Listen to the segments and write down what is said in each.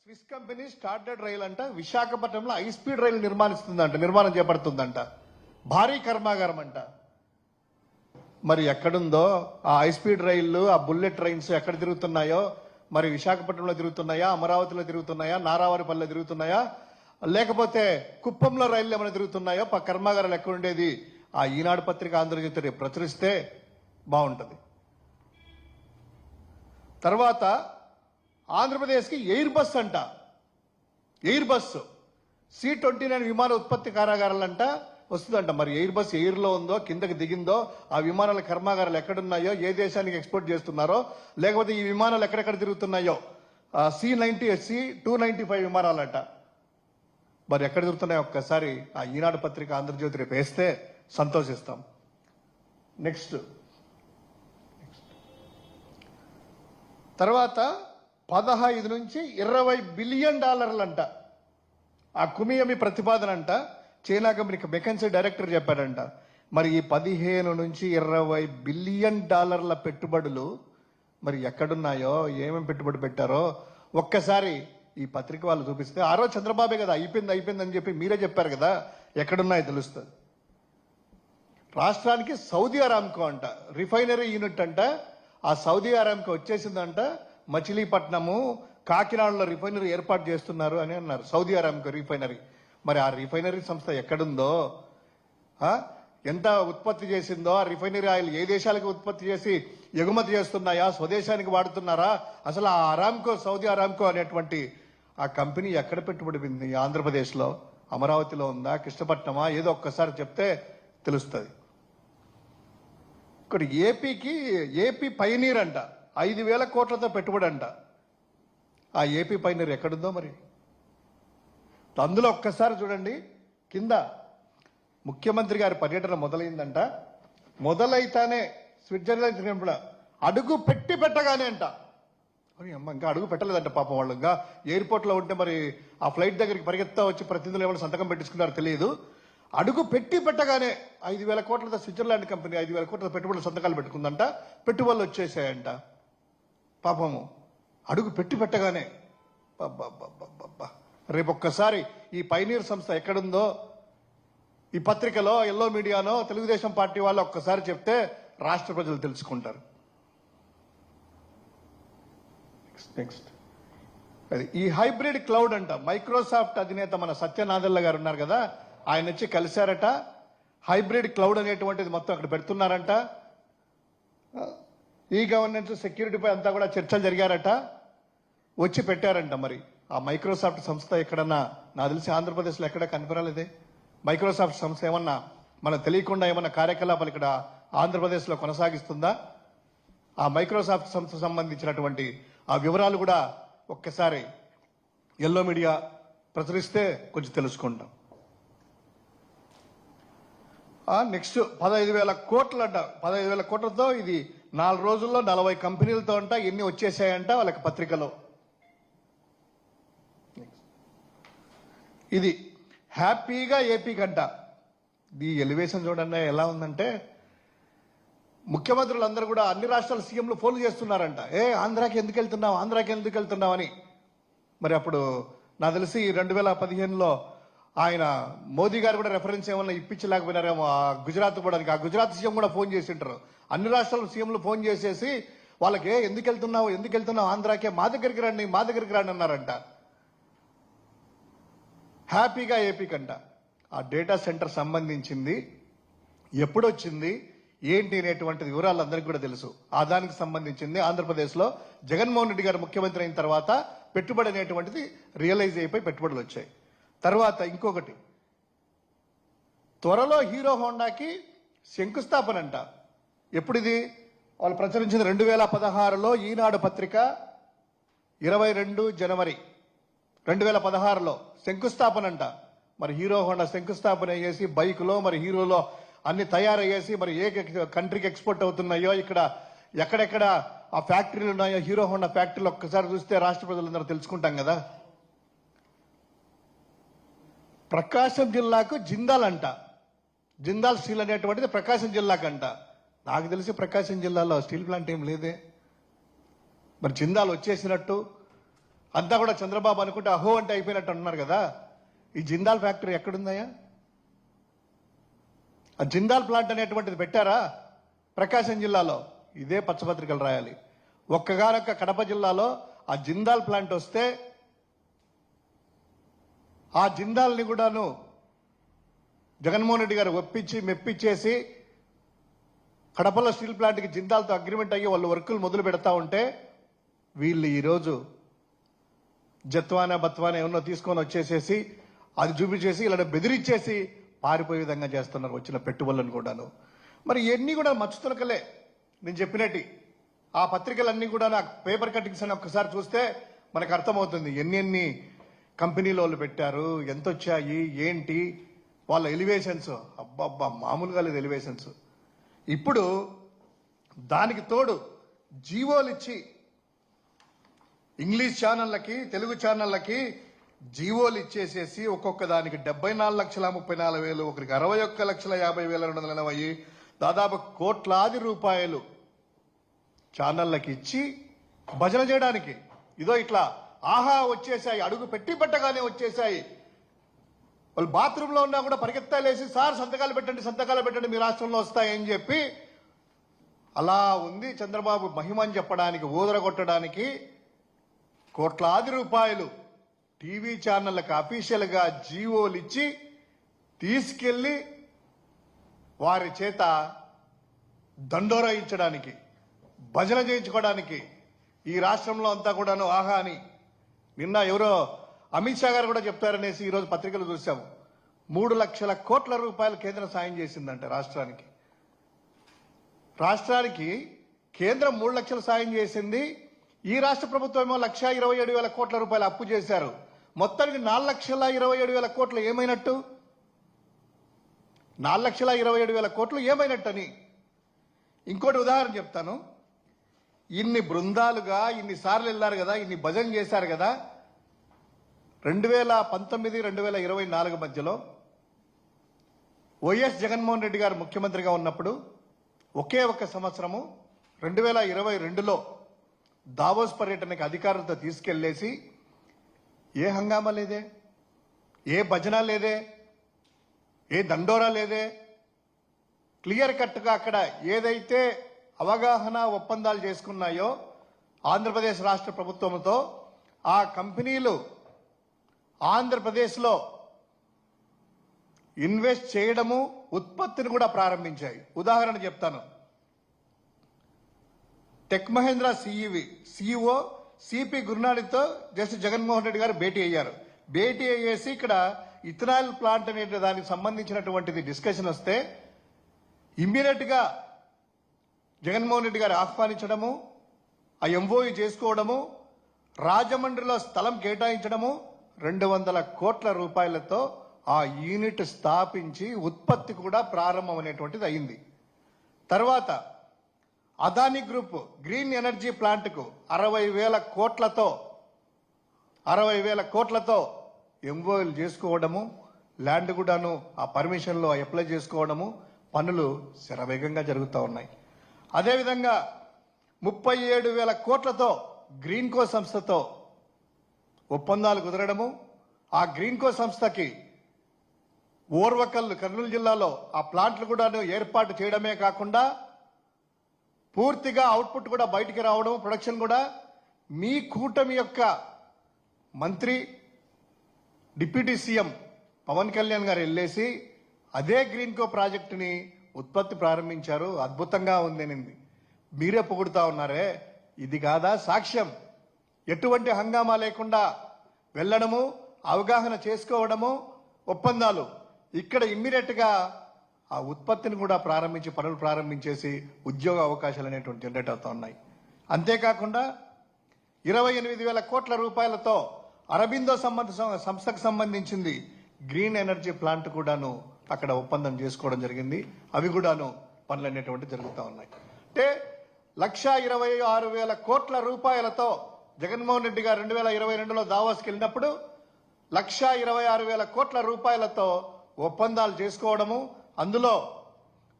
Swiss company started rail అంట విశాఖపట్నంలో high speed రైలు నిర్మాణం చేపడుతుందంట. భారీ కర్మాగారం అంట. మరి ఎక్కడుందో ఆ హై స్పీడ్ రైళ్లు, ఆ బుల్లెట్ ట్రైన్స్ ఎక్కడ తిరుగుతున్నాయో, మరి విశాఖపట్నంలో తిరుగుతున్నాయా, అమరావతిలో తిరుగుతున్నాయా, నారావారిపల్లిలో తిరుగుతున్నాయా, లేకపోతే కుప్పంలో రైళ్లు ఏమైనా తిరుగుతున్నాయో, కర్మాగారాలు ఎక్కడ ఉండేది ఆ ఈనాడు పత్రిక ఆంధ్రజ్యోతి ప్రచురిస్తే బాగుంటుంది. తర్వాత ఆంధ్రప్రదేశ్కి ఎయిర్ బస్ అంట. ఎయిర్ బస్ C-29 విమాన ఉత్పత్తి కారాగారాలంట వస్తుందంట. మరి ఎయిర్ బస్ ఎయిర్లో ఉందో, కిందకి దిగిందో, ఆ విమానాల కర్మాగారాలు ఎక్కడున్నాయో, ఏ దేశానికి ఎక్స్పోర్ట్ చేస్తున్నారో, లేకపోతే ఈ విమానాలు ఎక్కడెక్కడ తిరుగుతున్నాయో, C-295 విమానాలంట. మరి ఎక్కడ తిరుగుతున్నాయో ఒక్కసారి ఆ ఈనాడు పత్రిక ఆంధ్రజ్యోతి రేపు వేస్తే సంతోషిస్తాం. నెక్స్ట్ తర్వాత 15 నుంచి 20 బిలియన్ డాలర్లంట. ఆ కుమియమి ప్రతిపాదన అంట. చైనా కంపెనీకి మెకెన్సీ డైరెక్టర్ చెప్పాడంట. మరి ఈ 15 నుంచి 20 బిలియన్ డాలర్ల పెట్టుబడులు మరి ఎక్కడున్నాయో, ఏమేమి పెట్టుబడి పెట్టారో ఒక్కసారి ఈ పత్రిక వాళ్ళు చూపిస్తే, ఆ రోజు చంద్రబాబే కదా అయిపోయింది అని చెప్పి మీరే చెప్పారు కదా, ఎక్కడున్నాయో తెలుస్తుంది. రాష్ట్రానికి సౌదీ అరామ్కో అంట రిఫైనరీ యూనిట్ అంట. ఆ సౌదీ అరామ్కో వచ్చేసిందంట. మచిలీపట్నము, కాకినాడలో రిఫైనరీ ఏర్పాటు చేస్తున్నారు అని అన్నారు. Saudi Aramco refinery. మరి ఆ రిఫైనరీ సంస్థ ఎక్కడుందో, ఎంత ఉత్పత్తి చేసిందో, ఆ రిఫైనరీ ఆయిల్ ఏ దేశాలకు ఉత్పత్తి చేసి ఎగుమతి చేస్తున్నాయా, స్వదేశానికి వాడుతున్నారా, అసలు ఆ అరామ్కో, సౌదీ అరామ్కో అనేటువంటి ఆ కంపెనీ ఎక్కడ పెట్టుబడి పెట్టింది? ఆంధ్రప్రదేశ్లో అమరావతిలో ఉందా, కృష్ణపట్నమా, ఏదో ఒక్కసారి చెప్తే తెలుస్తుంది. ఇక్కడ ఏపీ పైనీర్ అంట 5,000 కోట్లతో పెట్టుబడి అంట. ఆ ఏపీ పైనీర్ ఎక్కడుందో మరి. అందులో ఒక్కసారి చూడండి, కింద ముఖ్యమంత్రి గారి పర్యటన మొదలైందంట. మొదలైతానే స్విట్జర్లాండ్ అడుగు పెట్టగానే అంట. అమ్మ, ఇంకా అడుగు పెట్టలేదంట పాపం వాళ్ళు. ఇంకా ఎయిర్పోర్ట్లో ఉంటే మరి ఆ ఫ్లైట్ దగ్గరికి పరిగెత్తా వచ్చి ప్రతినిధులు ఏమైనా సంతకం పెట్టించుకున్నారో తెలియదు. అడుగు పెట్టగానే 5,000 కోట్లతో స్విట్జర్లాండ్ కంపెనీ 5,000 కోట్ల పెట్టుబడులు సంతకాలు పెట్టుకుందంట. పెట్టుబడులు వచ్చేసాయంట. పాపము అడుగు పెట్టగానే. రేపు ఒక్కసారి ఈ పైనీర్ సంస్థ ఎక్కడుందో ఈ పత్రికలో, ఎల్లో మీడియానో, తెలుగుదేశం పార్టీ వాళ్ళు ఒక్కసారి చెప్తే రాష్ట్ర ప్రజలు తెలుసుకుంటారు. నెక్స్ట్ అది ఈ హైబ్రిడ్ క్లౌడ్ అంట. మైక్రోసాఫ్ట్ అధినేత మన సత్య నాదెళ్ల గారు ఉన్నారు కదా, ఆయన వచ్చి కలిశారట. హైబ్రిడ్ క్లౌడ్ అనేటువంటిది మొత్తం అక్కడ పెడుతున్నారంట. ఈ గవర్నెన్స్, సెక్యూరిటీపై అంతా కూడా చర్చలు జరిగారట. వచ్చి పెట్టారంట. మరి ఆ మైక్రోసాఫ్ట్ సంస్థ ఎక్కడన్నా, నాకు తెలిసి ఆంధ్రప్రదేశ్లో ఎక్కడ కనిపించలేదే. మైక్రోసాఫ్ట్ సంస్థ ఏమన్నా మనకు తెలియకుండా ఏమన్నా కార్యకలాపాలు ఇక్కడ ఆంధ్రప్రదేశ్లో కొనసాగిస్తుందా? ఆ మైక్రోసాఫ్ట్ సంస్థ సంబంధించినటువంటి ఆ వివరాలు కూడా ఒక్కసారి ఎల్లో మీడియా ప్రచురిస్తే కొంచెం తెలుసుకుంటాం. నెక్స్ట్ 15,000 కోట్లు అంట. 15,000 కోట్లతో ఇది 4 రోజుల్లో 40 కంపెనీలతో అంట. ఎన్ని వచ్చేసాయంట వాళ్ళకి పత్రికలో. ఇది హ్యాపీగా ఏపీకంట. ఈ ఎలివేషన్ చూడండి ఎలా ఉందంటే, ముఖ్యమంత్రులందరూ కూడా అన్ని రాష్ట్రాల సీఎంలు ఫోన్లు చేస్తున్నారంట. ఆంధ్రాకి ఎందుకు వెళ్తున్నావు అని. మరి అప్పుడు నాకు తెలిసి 2015లో ఆయన మోదీ గారు కూడా రెఫరెన్స్ ఏమన్నా ఇప్పించలేకపోయినారేమో ఆ గుజరాత్ కూడా. ఆ గుజరాత్ సీఎం కూడా ఫోన్ చేసింటారు. అన్ని రాష్ట్రాల సీఎంలు ఫోన్ చేసేసి వాళ్ళకి ఎందుకు వెళ్తున్నావు ఆంధ్రాకే, మా దగ్గరికి రండి అన్నారంట. హ్యాపీగా ఏపీకంట. ఆ డేటా సెంటర్ సంబంధించింది ఎప్పుడు వచ్చింది, ఏంటి అనేటువంటి వివరాలు అందరికీ కూడా తెలుసు. ఆ దానికి సంబంధించింది ఆంధ్రప్రదేశ్లో జగన్మోహన్ రెడ్డి గారు ముఖ్యమంత్రి అయిన తర్వాత పెట్టుబడి అనేటువంటిది రియలైజ్ అయిపోయి పెట్టుబడులు వచ్చాయి. తర్వాత ఇంకొకటి, త్వరలో హీరో హోండాకి శంకుస్థాపన అంట. ఎప్పుడిది? వాళ్ళు ప్రచురించింది 2016లో ఈనాడు పత్రిక 22 జనవరి 2016లో శంకుస్థాపన అంట. మరి హీరో హోండా శంకుస్థాపన చేసి బైకులో, మరి హీరోలో అన్ని తయారయ్యేసి మరి ఏ కంట్రీకి ఎక్స్పోర్ట్ అవుతున్నాయో, ఇక్కడ ఎక్కడెక్కడ ఆ ఫ్యాక్టరీలు ఉన్నాయో, హీరో హోండా ఫ్యాక్టరీలు ఒక్కసారి చూస్తే రాష్ట్ర ప్రజలందరూ తెలుసుకుంటాం కదా. ప్రకాశం జిల్లాకు జిందాల్ అంట. జిందాల్ స్టీల్ అనేటువంటిది ప్రకాశం జిల్లాకంట. నాకు తెలిసి ప్రకాశం జిల్లాలో స్టీల్ ప్లాంట్ ఏం లేదే. మరి జిందాల్ వచ్చేసినట్టు అంతా కూడా చంద్రబాబు అనుకుంటే అహో అంటే అయిపోయినట్టు అంటున్నారు కదా. ఈ జిందాల్ ఫ్యాక్టరీ ఎక్కడుందయ్యా? ఆ జిందాల్ ప్లాంట్ అనేటువంటిది పెట్టారా ప్రకాశం జిల్లాలో? ఇదే పచ్చపత్రికలు రాయాలి. ఒక్కగానొక్క కడప జిల్లాలో ఆ జిందాల్ ప్లాంట్ వస్తే ఆ జిందాల్ని కూడాను జగన్మోహన్ రెడ్డి గారు ఒప్పించి మెప్పించేసి కడపలో స్టీల్ ప్లాంట్కి జిందాల్తో అగ్రిమెంట్ అయ్యి వాళ్ళు వర్కులు మొదలు పెడతా ఉంటే వీళ్ళు ఈరోజు జత్వానా బత్వానా ఏమన్నా తీసుకొని వచ్చేసేసి అది చూపించేసి ఇలా బెదిరించేసి పారిపోయే విధంగా చేస్తున్నారు వచ్చిన పెట్టుబడులను కూడాను. మరి ఇవన్నీ కూడా మచ్చుతునకలే. నేను చెప్పినట్టు ఆ పత్రికలన్నీ కూడా నాకు పేపర్ కటింగ్స్ అని ఒక్కసారి చూస్తే మనకు అర్థమవుతుంది ఎన్ని కంపెనీలు వాళ్ళు పెట్టారు, ఎంత వచ్చాయి, ఏంటి వాళ్ళ ఎలివేషన్స్. అబ్బబ్బా మామూలుగా లేదు ఎలివేషన్స్. ఇప్పుడు దానికి తోడు జీవోలు ఇచ్చి ఇంగ్లీష్ ఛానళ్ళకి తెలుగు ఛానళ్ళకి జీవోలు ఇచ్చేసేసి ఒక్కొక్క దానికి 74,34,30,000, ఒకరికి 61,50,280, దాదాపు కోట్లాది రూపాయలు ఛానళ్ళకి ఇచ్చి భజన చేయడానికి. ఇదో ఇట్లా ఆహా వచ్చేసాయి, అడుగు పెట్టి పెట్టగానే వచ్చేసాయి. వాళ్ళు బాత్రూంలో ఉన్నా కూడా పరిగెత్తాలేసి సార్ సంతకాలు పెట్టండి మీ రాష్ట్రంలో వస్తాయని చెప్పి అలా ఉంది చంద్రబాబు మహిమ అని చెప్పడానికి, ఊదరగొట్టడానికి కోట్లాది రూపాయలు టీవీ ఛానళ్ళకి అఫీషియల్గా జీవోలు ఇచ్చి తీసుకెళ్లి వారి చేత దండోరా ఇచ్చడానికి, భజన చేయించుకోవడానికి ఈ రాష్ట్రంలో అంతా కూడాను ఆహా అని. నిన్న ఎవరో అమిత్ షా గారు కూడా చెప్తారనేసి ఈరోజు పత్రికలు చూసాము. 3 లక్షల కోట్ల రూపాయలు కేంద్రం సాయం చేసిందంట రాష్ట్రానికి. రాష్ట్రానికి కేంద్రం 3 లక్షలు సాయం చేసింది. ఈ రాష్ట్ర ప్రభుత్వం ఏమో 1,27,000 కోట్ల రూపాయలు అప్పు చేశారు. మొత్తానికి 4,27,000 కోట్లు ఏమైనట్టు? 4,27,000 కోట్లు ఏమైనట్టని. ఇంకోటి ఉదాహరణ చెప్తాను. ఇన్ని బృందాలుగా ఇన్నిసార్లు వెళ్ళారు కదా, ఇన్ని భజన చేశారు కదా. 2019, 2024 మధ్యలో వైఎస్ జగన్మోహన్ రెడ్డి గారు ముఖ్యమంత్రిగా ఉన్నప్పుడు ఒకే ఒక్క సంవత్సరము 2022లో దావోస్ పర్యటనకి అధికారులతో తీసుకెళ్లేసి ఏ హంగామా లేదే, ఏ భజన లేదే, ఏ దండోరా లేదే. క్లియర్ కట్గా అక్కడ ఏదైతే అవగాహన ఒప్పందాలు చేసుకున్నాయో ఆంధ్రప్రదేశ్ రాష్ట్ర ప్రభుత్వంతో, ఆ కంపెనీలు ఆంధ్రప్రదేశ్లో ఇన్వెస్ట్ చేయడము, ఉత్పత్తిని కూడా ప్రారంభించాయి. ఉదాహరణ చెప్తాను. టెక్ మహేంద్ర సిఇఓ సిపి గురునాథ్తో జస్ట్ జగన్మోహన్ రెడ్డి గారు భేటీ అయ్యారు. భేటీ అయ్యేసి ఇక్కడ ఇథనాల్ ప్లాంట్ అనే దానికి సంబంధించినటువంటిది డిస్కషన్ వస్తే ఇమ్మీడియట్ గా జగన్మోహన్ రెడ్డి గారు ఆహ్వానించడము, ఆ ఎంఓయూ చేసుకోవడము, రాజమండ్రిలో స్థలం కేటాయించడము, 200 కోట్ల రూపాయలతో ఆ యూనిట్ స్థాపించి ఉత్పత్తి కూడా ప్రారంభం అనేటువంటిది అయింది. తర్వాత అదానీ గ్రూప్ గ్రీన్ ఎనర్జీ ప్లాంట్కు 60,000 కోట్లతో ఎంఓయూలు చేసుకోవడము, ల్యాండ్ కూడాను ఆ పర్మిషన్లో అప్లై చేసుకోవడము, పనులు శరవేగంగా జరుగుతూ ఉన్నాయి. అదేవిధంగా 37,000 కోట్లతో గ్రీన్కో సంస్థతో ఒప్పందాలు కుదరడము, ఆ గ్రీన్కో సంస్థకి ఓర్వకల్ కర్నూలు జిల్లాలో ఆ ప్లాంట్లు కూడాను ఏర్పాటు చేయడమే కాకుండా పూర్తిగా అవుట్పుట్ కూడా బయటికి రావడం, ప్రొడక్షన్ కూడా మీ కూటమి యొక్క మంత్రి డిప్యూటీ సీఎం పవన్ కళ్యాణ్ గారు వెళ్ళేసి అదే గ్రీన్కో ప్రాజెక్టుని ఉత్పత్తి ప్రారంభించారు. అద్భుతంగా ఉందనింది. మీరే పొగుడుతా ఉన్నారే, ఇది కాదా సాక్ష్యం? ఎటువంటి హంగామా లేకుండా వెళ్ళడము, అవగాహన చేసుకోవడము, ఒప్పందాలు. ఇక్కడ ఇమ్మీడియట్ గా ఆ ఉత్పత్తిని కూడా ప్రారంభించి పనులు ప్రారంభించేసి ఉద్యోగ అవకాశాలు అనేటువంటి జనరేట్ అవుతా ఉన్నాయి. అంతేకాకుండా 28,000 కోట్ల రూపాయలతో అరబిందో సంస్థకు సంబంధించింది గ్రీన్ ఎనర్జీ ప్లాంట్ కూడాను అక్కడ ఒప్పందం చేసుకోవడం జరిగింది. అవి కూడాను పనులు అనేటువంటి జరుగుతూ ఉన్నాయి. అంటే 1,26,000 కోట్ల రూపాయలతో జగన్మోహన్ రెడ్డి గారు 2022లో దావోస్కి వెళ్ళినప్పుడు 1,26,000 కోట్ల రూపాయలతో ఒప్పందాలు చేసుకోవడము, అందులో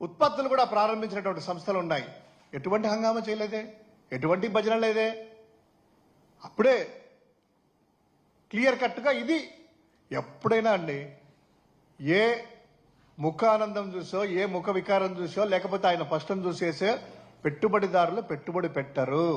ఉత్పత్తులు కూడా ప్రారంభించినటువంటి సంస్థలు ఉన్నాయి. ఎటువంటి హంగామా చేయలేదే, ఎటువంటి భజన లేదే. అప్పుడే క్లియర్ కట్గా ఇది ఎప్పుడైనా అండి ఏ ముఖానందం చూసో ఏ ముఖ వికారం చూసో లేకపోతే ఆయన స్పష్టం చూసేసే పెట్టుబడిదారులు పెట్టుబడి పెట్టరు.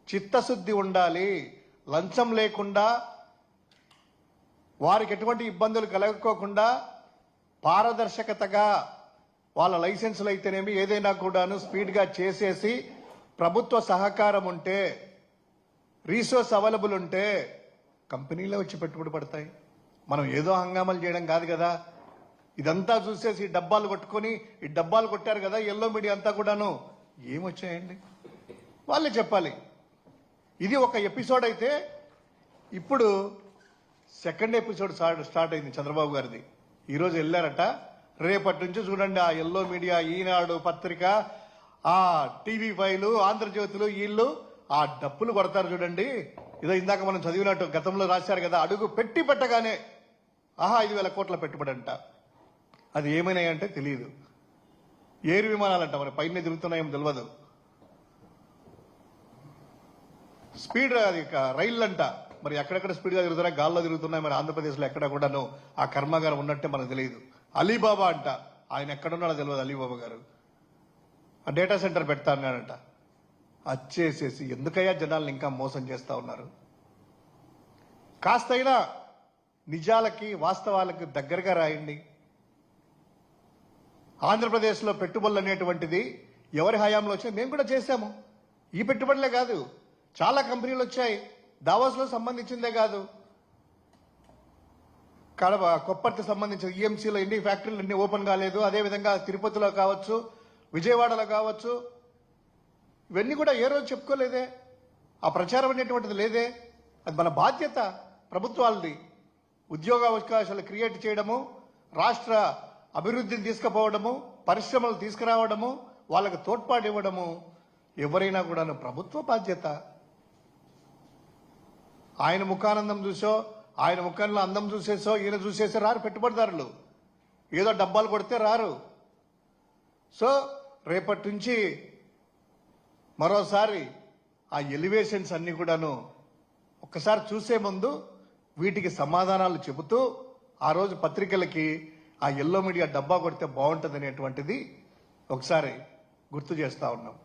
చిత్తశుద్ధి ఉండాలి. లంచం లేకుండా వారికి ఎటువంటి ఇబ్బందులు కలగకోకుండా పారదర్శకతగా వాళ్ళ లైసెన్సులు అయితేనేమి ఏదైనా కూడాను స్పీడ్గా చేసేసి ప్రభుత్వ సహకారం ఉంటే రీసోర్స్ అవైలబుల్ ఉంటే కంపెనీలో వచ్చి పెట్టుబడి పడతాయి. మనం ఏదో హంగామాలు చేయడం కాదు కదా. ఇదంతా చూసేసి డబ్బాలు కొట్టుకొని ఈ డబ్బాలు కొట్టారు కదా ఎల్లో మీడియా అంతా కూడాను ఏమొచ్చాయండి వాళ్ళే చెప్పాలి. ఇది ఒక ఎపిసోడ్ అయితే ఇప్పుడు సెకండ్ ఎపిసోడ్ స్టార్ట్ అయింది చంద్రబాబు గారిది. ఈరోజు వెళ్ళారట. రేపటి నుంచి చూడండి ఆ ఎల్లో మీడియా, ఈనాడు పత్రిక, ఆ టీవీ ఫైలు, ఆంధ్రజ్యోతులు వీళ్ళు ఆ డప్పులు కొడతారు చూడండి. ఇదో ఇందాక మనం చదివినట్టు గతంలో రాశారు కదా, అడుగు పెట్టి పెట్టగానే 5,000 కోట్ల పెట్టుబడి అంట. అది ఏమైనాయంటే తెలియదు. ఏరు విమానాలంట, మరి పైన తిరుగుతున్నాయేమో తెలియదు. స్పీడ్ అది రైళ్ళు అంట, మరి ఎక్కడెక్కడ స్పీడ్గా తిరుగుతున్నాయి, గాల్లో తిరుగుతున్నాయి. మరి ఆంధ్రప్రదేశ్లో ఎక్కడ కూడాను ఆ కర్మాగారం ఉన్నట్టే మనకు తెలియదు. అలీబాబా అంట, ఆయన ఎక్కడున్నాడో తెలియదు. అలీబాబా గారు ఆ డేటా సెంటర్ పెడతా అన్నాడంట. వచ్చేసేసి ఎందుకయ్యా జనాలను ఇంకా మోసం చేస్తా ఉన్నారు? కాస్తైనా నిజాలకి వాస్తవాలకు దగ్గరగా రాయండి. ఆంధ్రప్రదేశ్లో పెట్టుబడులు అనేటువంటిది ఎవరి హయాంలో వచ్చాయి? మేము కూడా చేశాము. ఈ పెట్టుబడులే కాదు, చాలా కంపెనీలు వచ్చాయి. దావోస్లో సంబంధించిందే కాదు, కడప కొప్పర్తి సంబంధించిన ఈఎంసీలో ఎన్ని ఫ్యాక్టరీలు ఎన్ని ఓపెన్ కాలేదు. అదేవిధంగా తిరుపతిలో కావచ్చు, విజయవాడలో కావచ్చు, ఇవన్నీ కూడా ఏ రోజు చెప్పుకోలేదే. ఆ ప్రచారం అనేటువంటిది లేదే. అది మన బాధ్యత ప్రభుత్వాలది. ఉద్యోగ అవకాశాలు క్రియేట్ చేయడము, రాష్ట్ర అభివృద్ధిని తీసుకుపోవడము, పరిశ్రమలు తీసుకురావడము, వాళ్ళకు తోడ్పాటు ఇవ్వడము ఎవరైనా కూడా ప్రభుత్వ బాధ్యత. ఆయన ముఖానందం చూసో, ఆయన ముఖంలో అందం చూసేసో, ఈయన చూసేసో రారు పెట్టుబడిదారులు. ఏదో డబ్బాలు కొడితే రారు. సో రేపటి నుంచి మరోసారి ఆ ఎలివేషన్స్ అన్ని కూడాను ఒక్కసారి చూసే ముందు వీటికి సమాధానాలు చెబుతూ ఆ రోజు పత్రికలకి ఆ ఎల్లో మీడియా డబ్బా కొడితే బాగుంటుంది అనేటువంటిది ఒకసారి గుర్తు చేస్తా ఉన్నాం.